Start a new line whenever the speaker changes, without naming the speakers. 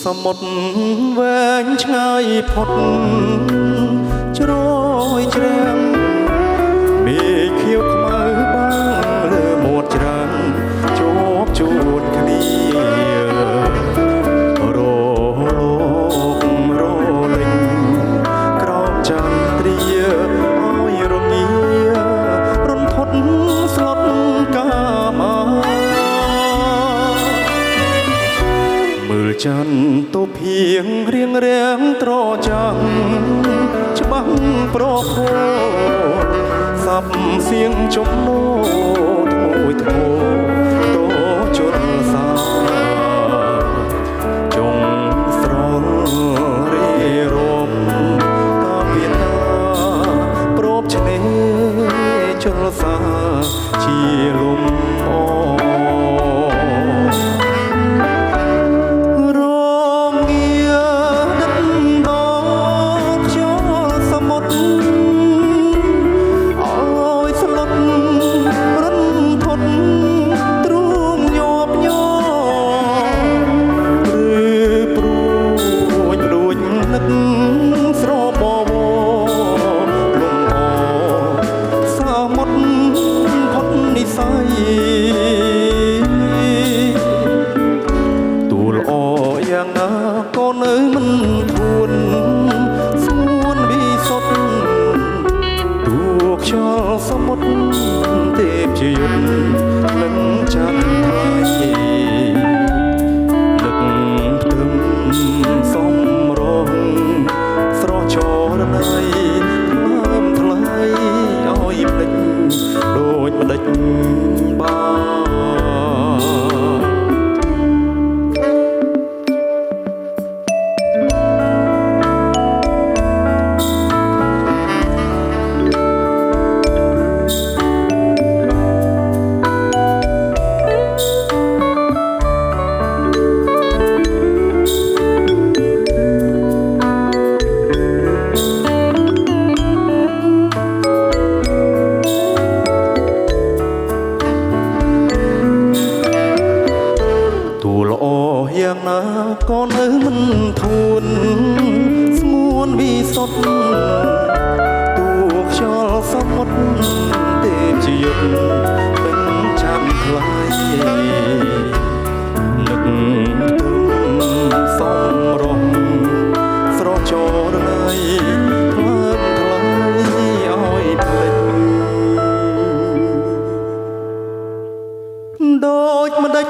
សមុទ្រវែងឆ្ងាយផុតជ្រោយជ្រាំងមេឃខៀវខ្មៅបាំងលើមាត់ច្រាំងជាប់ជួនគ្នារលោករលេងក្រោមចន្ទ្រាឲ្យរងារន្ធត់ស្លុតកាមាមើលច័ន្ទទៅភៀងរៀងរាំងត្រចាំងច្បាស់ប្រភពសាប់សៀងចំណោធ្ងួយធ្ងរតជន់សាចុងស្រងរីរមតាពីតាប្រពឆ្នេរជលសាជាលំអទូលអយ៉ាងណាក៏នៅមិនធួនសួនវិសុទ្ធទូខ្យល់សមុទ្រទេពជាយុទ្ធនឹងចាំថ្លៃនឹកផ្ទឹមសំរងស្រស់ចរណៃថ្លើមថ្លៃឲ្យភ្លេចដូចម្ដេចបាទូលអយ៉ាងណាក៏នៅមិនធួនស្មួនវិសុទ្ធទូខ្យល់សមុទ្រទេពជាយុទ្ធមិនចាំថ្លៃនឹកផ្ទឹមសំរងស្រស់ចរណៃថ្លើមថ្លៃឲ្យភ្លេចដូចម្ដេច